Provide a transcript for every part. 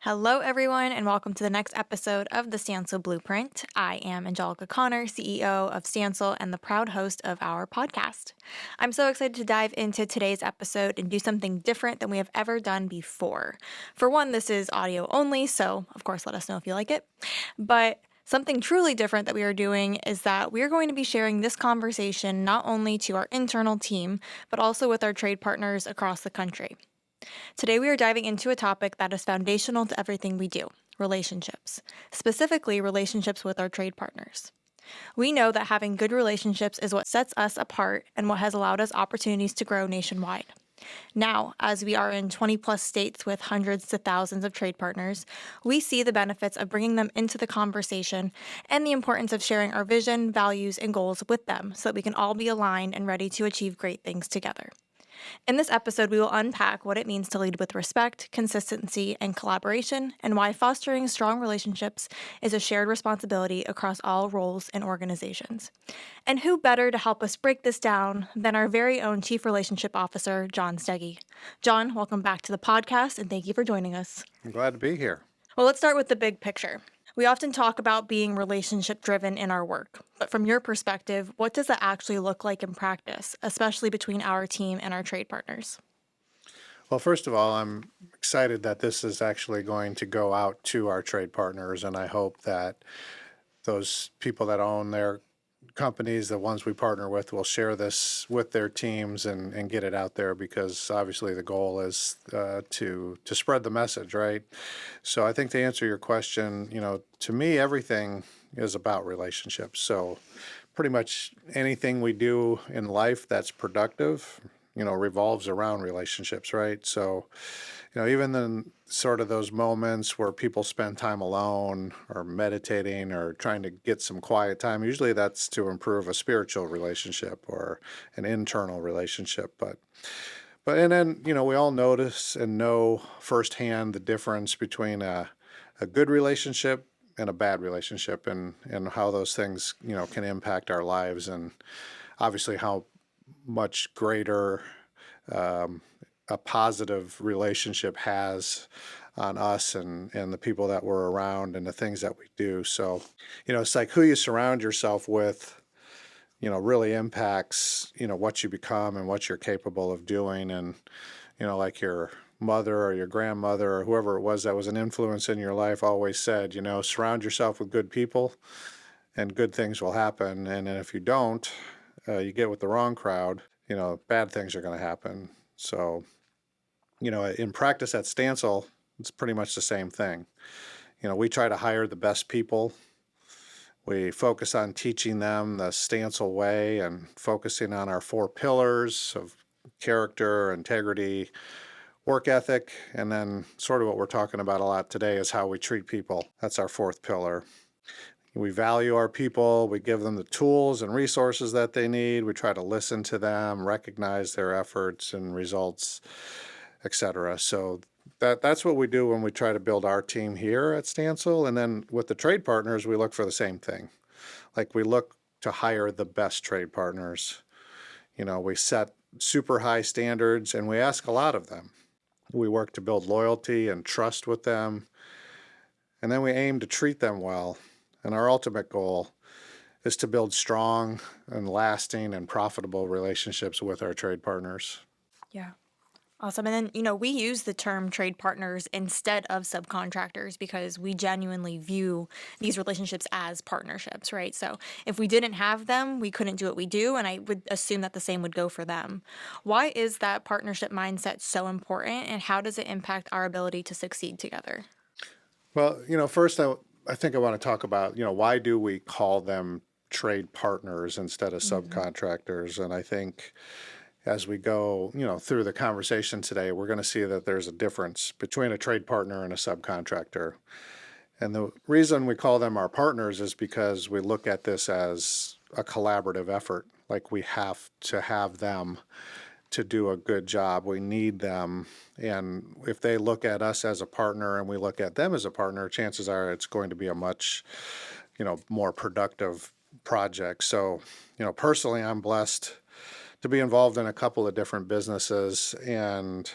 Hello, everyone, and welcome to the next episode of the Stansell Blueprint. I am Angelica Connor, CEO of Stansell and the proud host of our podcast. I'm so excited to dive into today's episode and do something different than we have ever done before. For one, this is audio only, so of course, let us know if you like it. But something truly different that we are doing is that we are going to be sharing this conversation not only to our internal team, but also with our trade partners across the country. Today, we are diving into a topic that is foundational to everything we do: relationships, specifically relationships with our trade partners. We know that having good relationships is what sets us apart and what has allowed us opportunities to grow nationwide. Now, as we are in 20 plus states with hundreds to thousands of trade partners, we see the benefits of bringing them into the conversation and the importance of sharing our vision, values, and goals with them so that we can all be aligned and ready to achieve great things together. In this episode, we will unpack what it means to lead with respect, consistency, and collaboration, and why fostering strong relationships is a shared responsibility across all roles and organizations. And who better to help us break this down than our very own Chief Relationship Officer, John Stege. John, welcome back to the podcast, and thank you for joining us. I'm glad to be here. Well, let's start with the big picture. We often talk about being relationship driven in our work, but from your perspective, what does that actually look like in practice, especially between our team and our trade partners? Well, first of all, I'm excited that this is actually going to go out to our trade partners, and I hope that those people that own their companies, the ones we partner with, will share this with their teams and get it out there, because obviously the goal is to spread the message, right? So I think to answer your question, to me, everything is about relationships. So pretty much anything we do in life that's productive, revolves around relationships, right? So, even in sort of those moments where people spend time alone or meditating or trying to get some quiet time, usually that's to improve a spiritual relationship or an internal relationship. And then, we all notice and know firsthand the difference between a good relationship and a bad relationship, and how those things, can impact our lives, and obviously how much greater a positive relationship has on us and the people that we're around and the things that we do. So, it's like who you surround yourself with, really impacts, what you become and what you're capable of doing. And, like your mother or your grandmother or whoever it was that was an influence in your life always said, surround yourself with good people and good things will happen. And then if you don't, you get with the wrong crowd, bad things are going to happen. So, in practice at Stansell, it's pretty much the same thing. We try to hire the best people. We focus on teaching them the Stansell way and focusing on our 4 pillars of character, integrity, work ethic, and then sort of what we're talking about a lot today is how we treat people. That's our 4th pillar. We value our people. We give them the tools and resources that they need. We try to listen to them, recognize their efforts and results, etc. So that's what we do when we try to build our team here at Stansell. And then with the trade partners, we look for the same thing. Like we look to hire the best trade partners. We set super high standards and we ask a lot of them. We work to build loyalty and trust with them. And then we aim to treat them well. And our ultimate goal is to build strong and lasting and profitable relationships with our trade partners. Yeah. Awesome. And then, we use the term trade partners instead of subcontractors because we genuinely view these relationships as partnerships, right? So if we didn't have them, we couldn't do what we do. And I would assume that the same would go for them. Why is that partnership mindset so important, and how does it impact our ability to succeed together? Well, first I think I want to talk about, why do we call them trade partners instead of subcontractors? And I think as we go, through the conversation today, we're going to see that there's a difference between a trade partner and a subcontractor. And the reason we call them our partners is because we look at this as a collaborative effort. Like we have to have them to do a good job. We need them. And if they look at us as a partner and we look at them as a partner, chances are it's going to be a much, more productive project. So, personally, I'm blessed to be involved in a couple of different businesses, and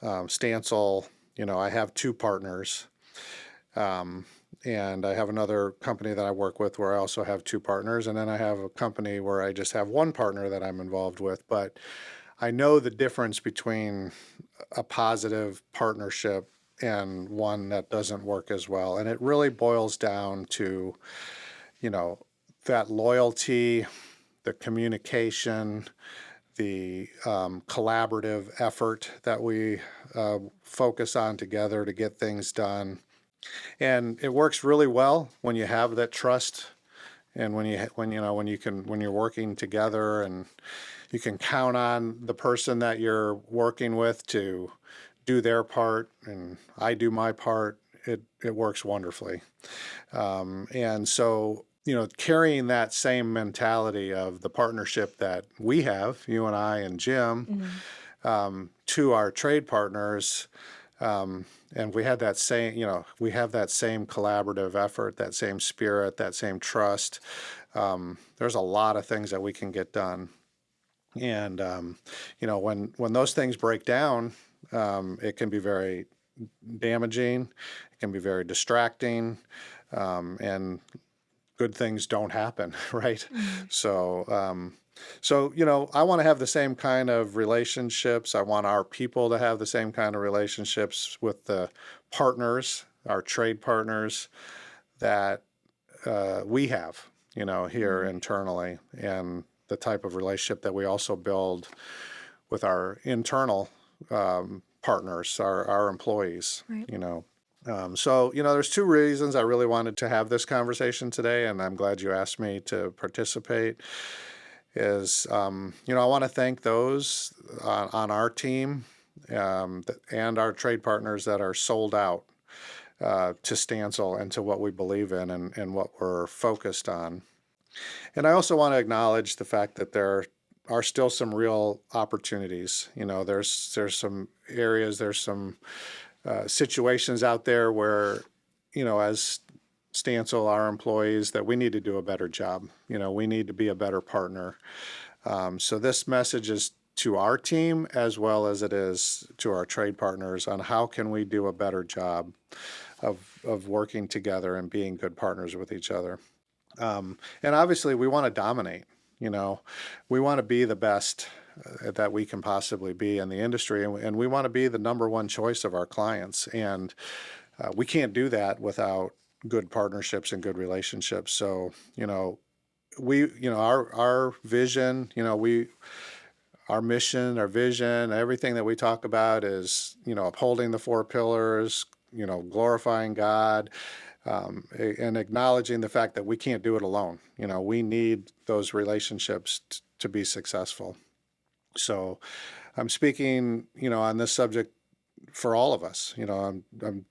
Stansell I have two partners, um, and I have another company that I work with where I also have two partners, and then I have a company where I just have one partner that I'm involved with. But I know the difference between a positive partnership and one that doesn't work as well. And it really boils down to, you know, that loyalty, the communication, the collaborative effort that we focus on together to get things done. And it works really well when you have that trust, and when you're working together, and you can count on the person that you're working with to do their part, and I do my part. It works wonderfully. And so, carrying that same mentality of the partnership that we have, you and I and Jim, Mhm. to our trade partners, and we have that same collaborative effort, that same spirit, that same trust. There's a lot of things that we can get done. And when those things break down, it can be very damaging. It can be very distracting, and good things don't happen, right? Mhm. So, I want to have the same kind of relationships. I want our people to have the same kind of relationships with the partners, our trade partners that we have, here Mhm. internally, and the type of relationship that we also build with our internal partners, our employees, Right. So, there's two reasons I really wanted to have this conversation today, and I'm glad you asked me to participate. I want to thank those on our team, and our trade partners that are sold out to Stansell and to what we believe in, and what we're focused on. And I also want to acknowledge the fact that there are still some real opportunities. There's some areas, there's some situations out there where, as Stansell, our employees, that we need to do a better job. We need to be a better partner. So this message is to our team as well as it is to our trade partners on how can we do a better job of working together and being good partners with each other. And obviously, we want to dominate. You know, we want to be the best that we can possibly be in the industry, and we want to be the number one choice of our clients. And we can't do that without good partnerships and good relationships. So, our vision, our mission, our vision, everything that we talk about is, upholding the four pillars, glorifying God, and acknowledging the fact that we can't do it alone. We need those relationships to be successful. So I'm speaking, on this subject for all of us. I'm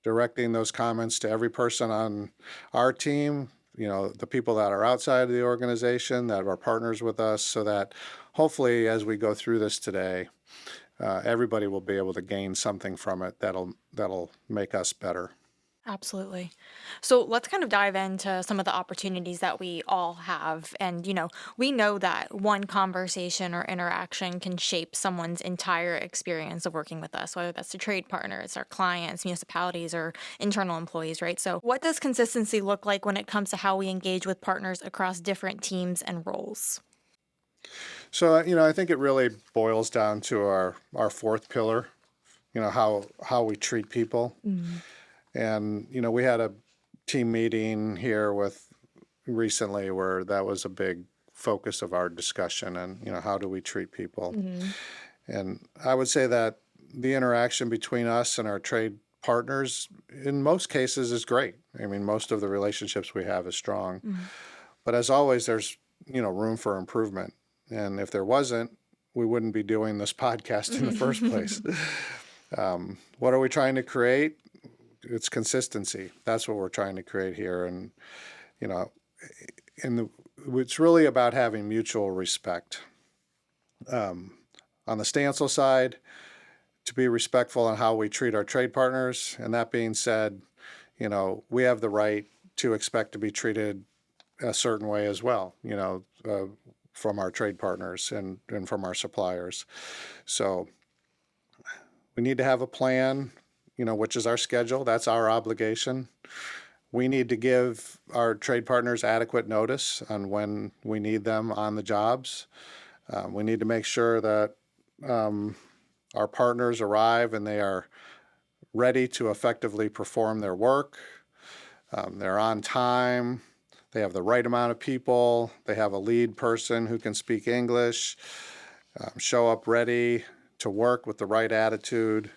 directing those comments to every person on our team, the people that are outside of the organization that are partners with us, so that hopefully as we go through this today, everybody will be able to gain something from it that'll make us better. Absolutely. So let's kind of dive into some of the opportunities that we all have. And, we know that one conversation or interaction can shape someone's entire experience of working with us, whether that's the trade partners, our clients, municipalities, or internal employees, right? So, what does consistency look like when it comes to how we engage with partners across different teams and roles? So, I think it really boils down to our fourth pillar, how we treat people. Mm. And, we had a team meeting here with recently where that was a big focus of our discussion, and, how do we treat people? Hmm. And I would say that the interaction between us and our trade partners in most cases is great. I mean, most of the relationships we have is strong. Hmm. But as always, there's, room for improvement. And if there wasn't, we wouldn't be doing this podcast in the first place. What are we trying to create? It's consistency. That's what we're trying to create here. And, you know, it's really about having mutual respect. On the Stansell side, to be respectful in how we treat our trade partners. And that being said, we have the right to expect to be treated a certain way as well, from our trade partners and from our suppliers. So we need to have a plan. which is our schedule. That's our obligation. We need to give our trade partners adequate notice on when we need them on the jobs. We need to make sure that our partners arrive and they are ready to effectively perform their work. They're on time. They have the right amount of people. They have a lead person who can speak English. Show up ready to work with the right attitude.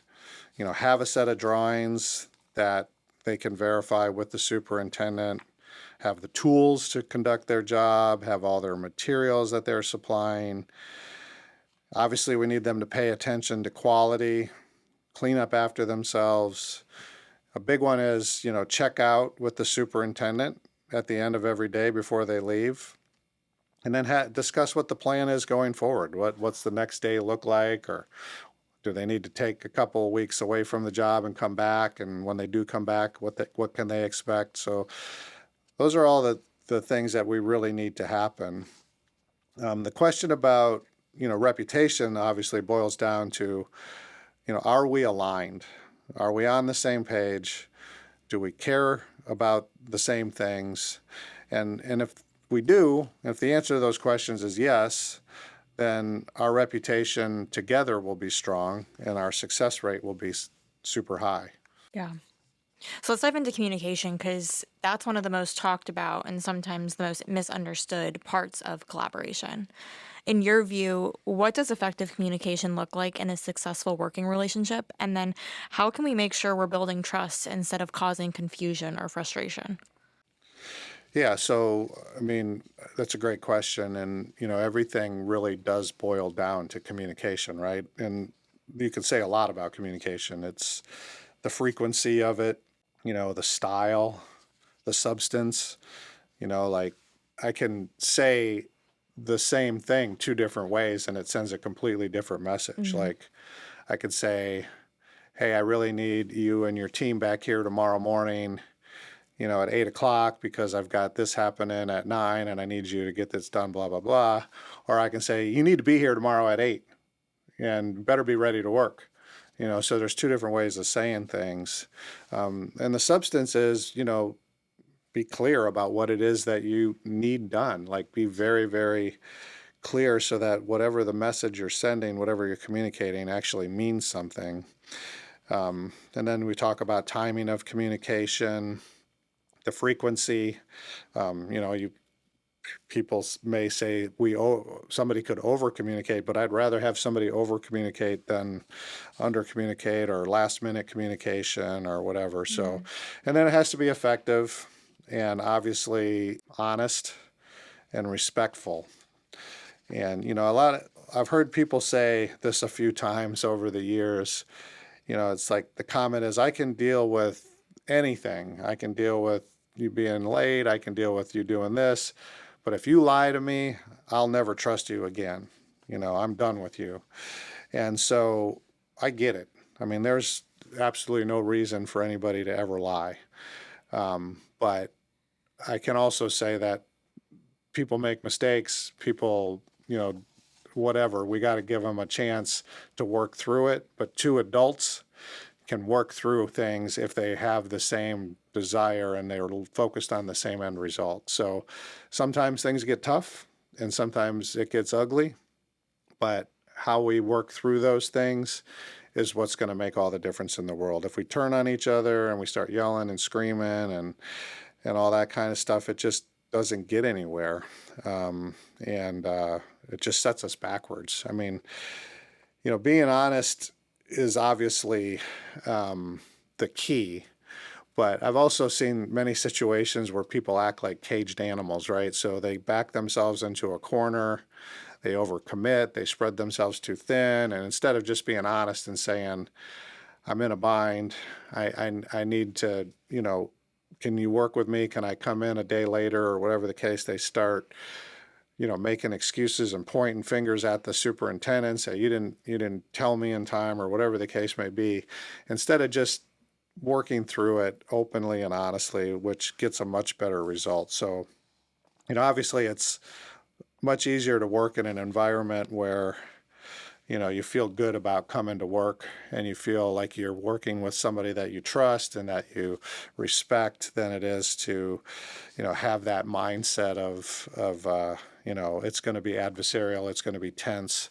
Have a set of drawings that they can verify with the superintendent, have the tools to conduct their job, have all their materials that they're supplying. Obviously, we need them to pay attention to quality, clean up after themselves. A big one is, check out with the superintendent at the end of every day before they leave. And then discuss what the plan is going forward. What's the next day look like, or do they need to take a couple of weeks away from the job and come back? And when they do come back, what can they expect? So those are all the things that we really need to happen. The question about reputation obviously boils down to are we aligned? Are we on the same page? Do we care about the same things? And if we do, if the answer to those questions is yes, then our reputation together will be strong and our success rate will be super high. Yeah. So let's dive into communication, because that's one of the most talked about and sometimes the most misunderstood parts of collaboration. In your view, what does effective communication look like in a successful working relationship? And then how can we make sure we're building trust instead of causing confusion or frustration? Yeah, so I mean, that's a great question. And, everything really does boil down to communication, right? And you can say a lot about communication. It's the frequency of it, the style, the substance, like I can say the same thing two different ways and it sends a completely different message. Mm-hmm. Like I could say, hey, I really need you and your team back here tomorrow morning, at 8 o'clock because I've got this happening at 9 and I need you to get this done, blah, blah, blah. Or I can say, you need to be here tomorrow at 8 and better be ready to work. So there's two different ways of saying things. And the substance is, be clear about what it is that you need done. Like be very, very clear so that whatever the message you're sending, whatever you're communicating actually means something. And then we talk about timing of communication, the frequency. People may say somebody could over communicate, but I'd rather have somebody over communicate than under communicate or last minute communication or whatever. So, and then it has to be effective and obviously honest and respectful. And I've heard people say this a few times over the years. It's like the comment is, I can deal with anything. I can deal with you being late. I can deal with you doing this. But if you lie to me, I'll never trust you again. I'm done with you. And so I get it. I mean, there's absolutely no reason for anybody to ever lie. But I can also say that people make mistakes. People, whatever. We got to give them a chance to work through it. But two adults can work through things if they have the same desire and they're focused on the same end result. So sometimes things get tough and sometimes it gets ugly, but how we work through those things is what's going to make all the difference in the world. If we turn on each other and we start yelling and screaming and all that kind of stuff, it just doesn't get anywhere. And it just sets us backwards. I mean, being honest is obviously the key, but I've also seen many situations where people act like caged animals, right? So they back themselves into a corner, they overcommit, they spread themselves too thin, and instead of just being honest and saying, I'm in a bind, I need to, can you work with me? Can I come in a day later or whatever the case? They start making excuses and pointing fingers at the superintendent, say you didn't tell me in time or whatever the case may be, instead of just working through it openly and honestly, which gets a much better result. So, obviously it's much easier to work in an environment where you feel good about coming to work and you feel like you're working with somebody that you trust and that you respect than it is to, have that mindset of it's going to be adversarial, it's going to be tense.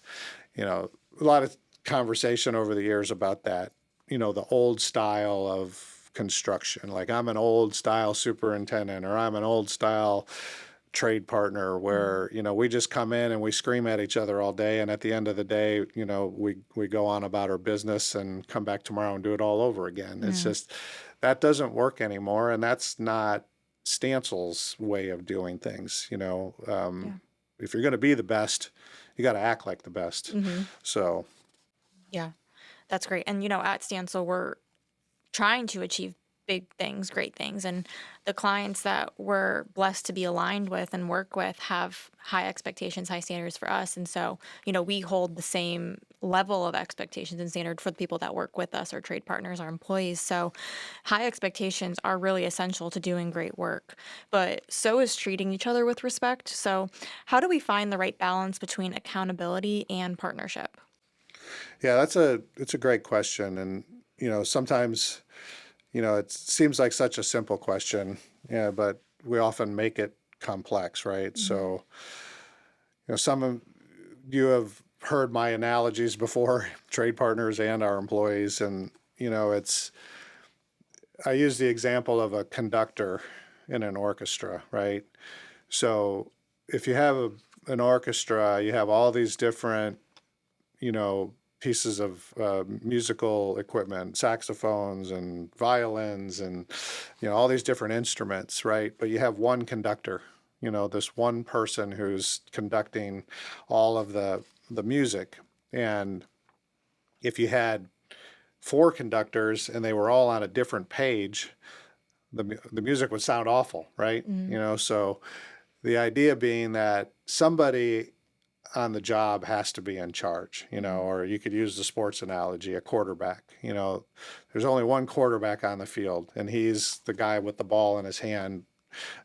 A lot of conversation over the years about that, the old style of construction. Like, I'm an old style superintendent, or I'm an old style trade partner, where we just come in and we scream at each other all day, and at the end of the day, we go on about our business and come back tomorrow and do it all over again. It's Mm, just, that doesn't work anymore, and that's not Stansell's way of doing things. yeah. If you're going to be the best, you got to act like the best. Hmm. So Yeah, that's great. And, at Stansel, we're trying to achieve big things, great things. And the clients that we're blessed to be aligned with and work with have high expectations, high standards for us. And so, we hold the same level of expectations and standard for the people that work with us, our trade partners, our employees. So high expectations are really essential to doing great work, but so is treating each other with respect. So how do we find the right balance between accountability and partnership? yeah, it's a great question, and sometimes it seems like such a simple question, yeah, but we often make it complex, right? Hmm. So some of you have heard my analogies before, trade partners and our employees, and it's I use the example of a conductor in an orchestra, right? So if you have an orchestra, you have all these different pieces of musical equipment, saxophones and violins, and all these different instruments, right? But you have one conductor, this one person who's conducting all of the music. And if you had four conductors and they were all on a different page, the music would sound awful, right? Hmm. So the idea being that somebody on the job has to be in charge, or you could use the sports analogy, a quarterback. There's only one quarterback on the field, and he's the guy with the ball in his hand,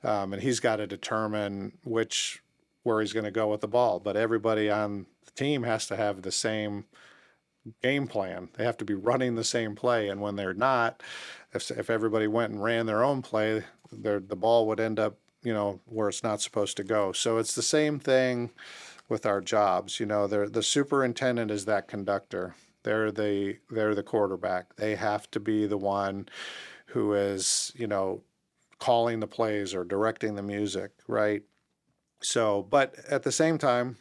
and he's got to determine where he's going to go with the ball. But everybody on the team has to have the same game plan. They have to be running the same play, and when they're not, if everybody went and ran their own play, the ball would end up, where it's not supposed to go. So it's the same thing with our jobs. The superintendent is that conductor. They're the quarterback. They have to be the one who is, calling the plays or directing the music, right? So, but at the same time,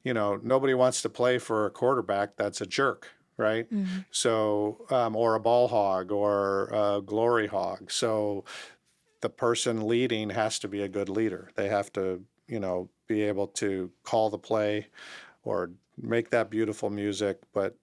nobody wants to play for a quarterback that's a jerk, right? Hmm. So, or a ball hog or a glory hog. So the person leading has to be a good leader. They have to, be able to call the play or make that beautiful music, but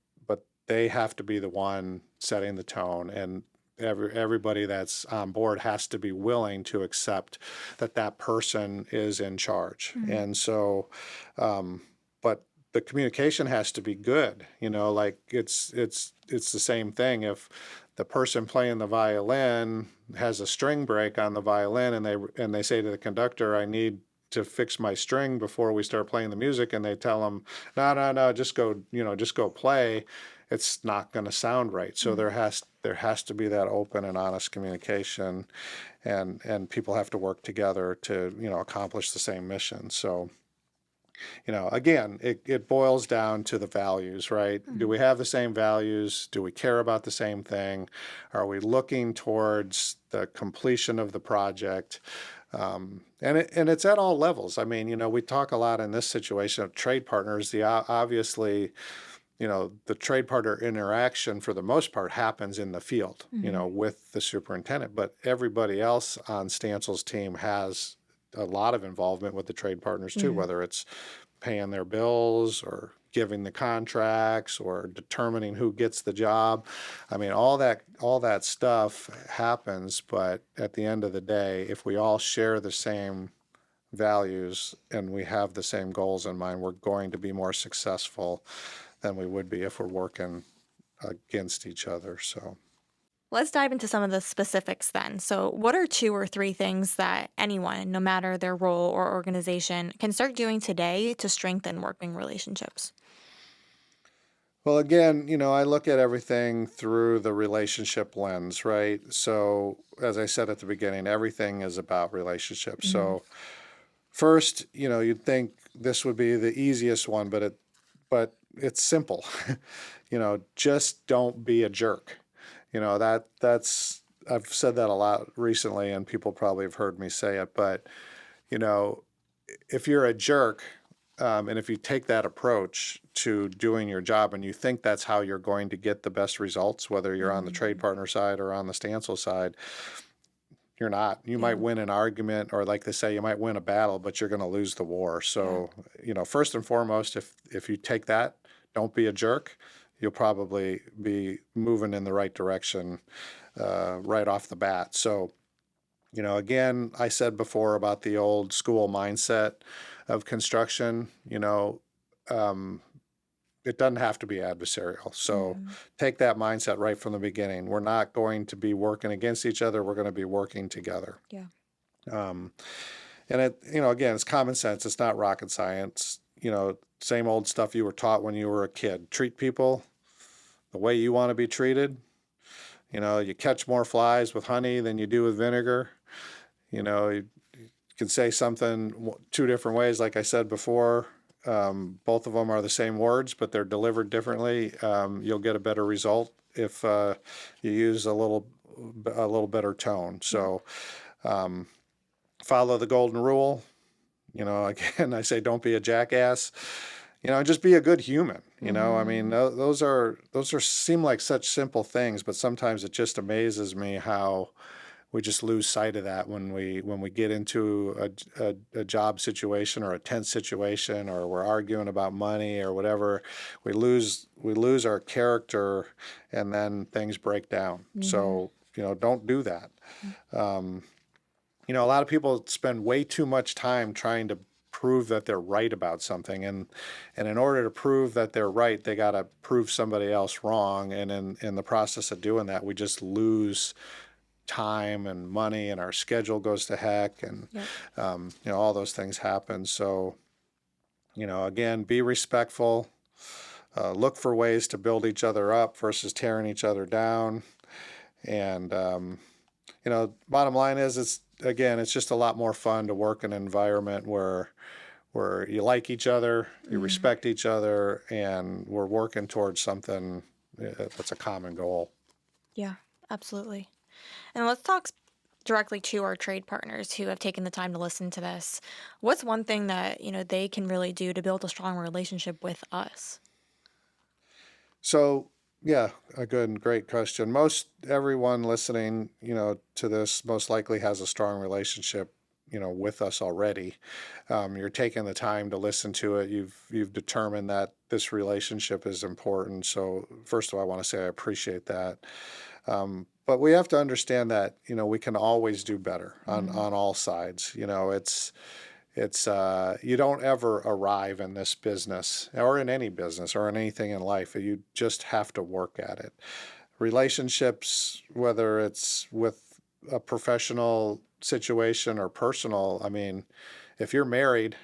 they have to be the one setting the tone, and everybody that's on board has to be willing to accept that person is in charge. Hmm. And so, but the communication has to be good. Like, it's the same thing. If the person playing the violin has a string break on the violin, and they say to the conductor, "I need to fix my string before we start playing the music," and they tell them, "No, no, no, just go play," it's not going to sound right. So Hmm. there has to be that open and honest communication, and people have to work together to accomplish the same mission. So again, it boils down to the values, right? Do Hmm. we have the same values? Do we care about the same thing? Are we looking towards the completion of the project? And it's at all levels. I mean, we talk a lot in this situation of trade partners. Obviously, the trade partner interaction for the most part happens in the field, Hmm. with the superintendent. But everybody else on Stansell's team has a lot of involvement with the trade partners too, Hmm. whether it's paying their bills or giving the contracts or determining who gets the job. I mean, all that stuff happens, but at the end of the day, if we all share the same values and we have the same goals in mind, we're going to be more successful than we would be if we're working against each other. So Let's dive into some of the specifics then. So, what are two or three things that anyone, no matter their role or organization, can start doing today to strengthen working relationships? Well, again, I look at everything through the relationship lens, right? So, as I said at the beginning, everything is about relationships. Hmm. So, first, you'd think this would be the easiest one, but it's simple. Just don't be a jerk. That's I've said that a lot recently, and people probably have heard me say it. But you know, if you're a jerk, and if you take that approach to doing your job, and you think that's how you're going to get the best results, whether you're on the trade Hmm. partner side or on the Stansell side, you're not. You might Yeah. win an argument, or like they say, you might win a battle, but you're going to lose the war. Yeah. So, first and foremost, if you take that, don't be a jerk. You'll probably be moving in the right direction right off the bat. So, again, I said before about the old school mindset of construction. Um, it doesn't have to be adversarial. So Hmm. take that mindset right from the beginning. We're not going to be working against each other. We're going to be working together. Yeah. Um, and again, it's common sense. It's not rocket science. Same old stuff you were taught when you were a kid. Treat people the way you want to be treated. You catch more flies with honey than you do with vinegar. You can say something two different ways, like I said before. Both of them are the same words, but they're delivered differently. You'll get a better result if you use a little better tone. Yeah. So um, follow the golden rule. Again, I say don't be a jackass. Just be a good human. I mean, Hmm. those are seem like such simple things, but sometimes it just amazes me how we just lose sight of that when we get into a job situation or a tense situation, or we're arguing about money or whatever. We lose our character, and then things break down. Hmm. So don't do that. Um, a lot of people spend way too much time trying to prove that they're right about something, and in order to prove that they're right, they got to prove somebody else wrong, and in the process of doing that, we just lose time and money, and our schedule goes to heck, and Yep. all those things happen. So again, be respectful. Look for ways to build each other up versus tearing each other down. And bottom line is, it's just a lot more fun to work in an environment where you like each other, you Hmm. respect each other, and we're working towards something that's a common goal. Yeah, absolutely. And let's talk directly to our trade partners who have taken the time to listen to this. What's one thing that, they can really do to build a strong relationship with us? So, yeah, a good and great question. Most everyone listening, to this most likely has a strong relationship, with us already. You're taking the time to listen to it. You've determined that this relationship is important. So, first of all, I want to say I appreciate that. But we have to understand that, we can always do better on Hmm. on all sides. It's you don't ever arrive in this business, or in any business, or in anything in life. You just have to work at it. Relationships, whether it's with a professional situation or personal, I mean, if you're married,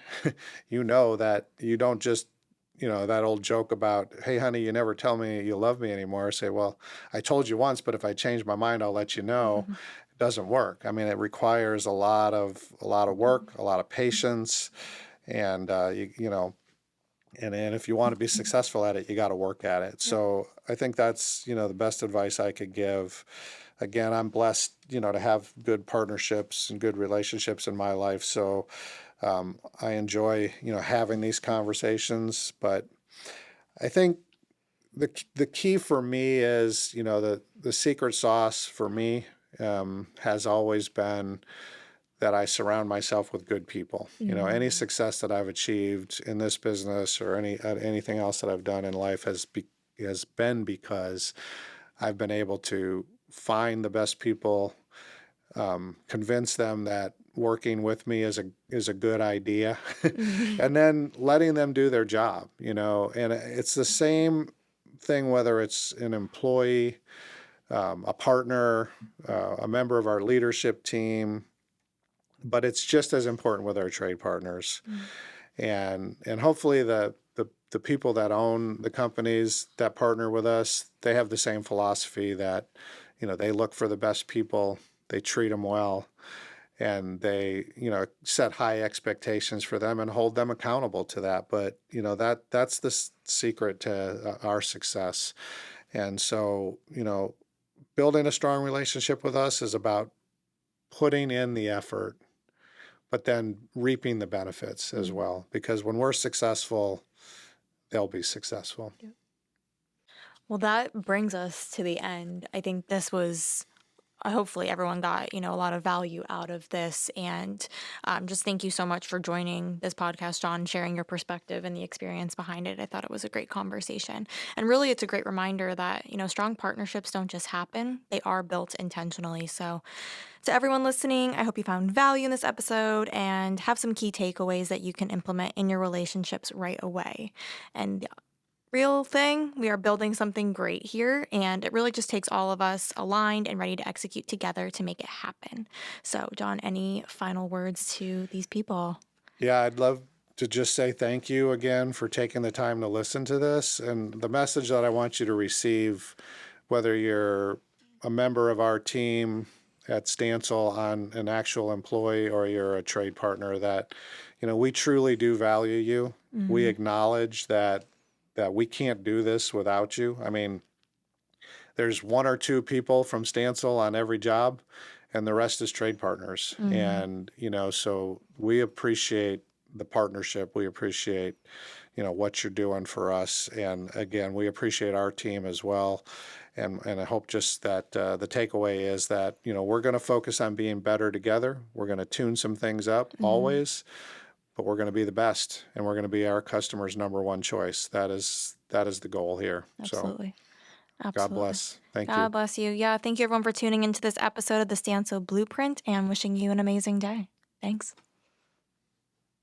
you know that you don't just, that old joke about, hey, honey, you never tell me you love me anymore. Say, well, I told you once, but if I change my mind, I'll let you know. It doesn't work. I mean, it requires a lot of work, a lot of patience, and and if you want to be successful at it, you got to work at it. Yep. So I think that's, the best advice I could give. Again, I'm blessed, to have good partnerships and good relationships in my life. So I enjoy, having these conversations. But I think the key for me is, the secret sauce for me has always been that I surround myself with good people. Any Hmm. success that I've achieved in this business, or anything else that I've done in life, has been because I've been able to find the best people, convince them that working with me is a good idea, Hmm. and then letting them do their job. And it's the same thing whether it's an employee, a partner, a member of our leadership team, but it's just as important with our trade partners. And hopefully the the people that own the companies that partner with us, they have the same philosophy that, they look for the best people, they treat them well, and they, set high expectations for them and hold them accountable to that. But, that's the secret to our success. And so, building a strong relationship with us is about putting in the effort, but then reaping the benefits as Mm. well. Because when we're successful, they'll be successful. Well, that brings us to the end. I think this was hopefully everyone got, a lot of value out of this. And just thank you so much for joining this podcast, John, sharing your perspective and the experience behind it. I thought it was a great conversation. And really, it's a great reminder that, strong partnerships don't just happen, they are built intentionally. So, to everyone listening, I hope you found value in this episode and have some key takeaways that you can implement in your relationships right away. And real thing. We are building something great here, and it really just takes all of us aligned and ready to execute together to make it happen. So, John, any final words to these people? Yeah, I'd love to just say thank you again for taking the time to listen to this. And the message that I want you to receive, whether you're a member of our team at Stansell on an actual employee or you're a trade partner, that, we truly do value you. We Mm-hmm. acknowledge that we can't do this without you. I mean, there's one or two people from Stansell on every job, and the rest is trade partners. Mm-hmm. And, so we appreciate the partnership. We appreciate, what you're doing for us. And again, we appreciate our team as well. And I hope just that the takeaway is that, we're going to focus on being better together. We're going to tune some things up Mm-hmm. always, but we're going to be the best, and we're going to be our customer's number one choice. That is the goal here. So Absolutely. God Absolutely. bless. Thank you. God bless you. Yeah, thank you everyone for tuning into this episode of the Stansell Blueprint and wishing you an amazing day. Thanks.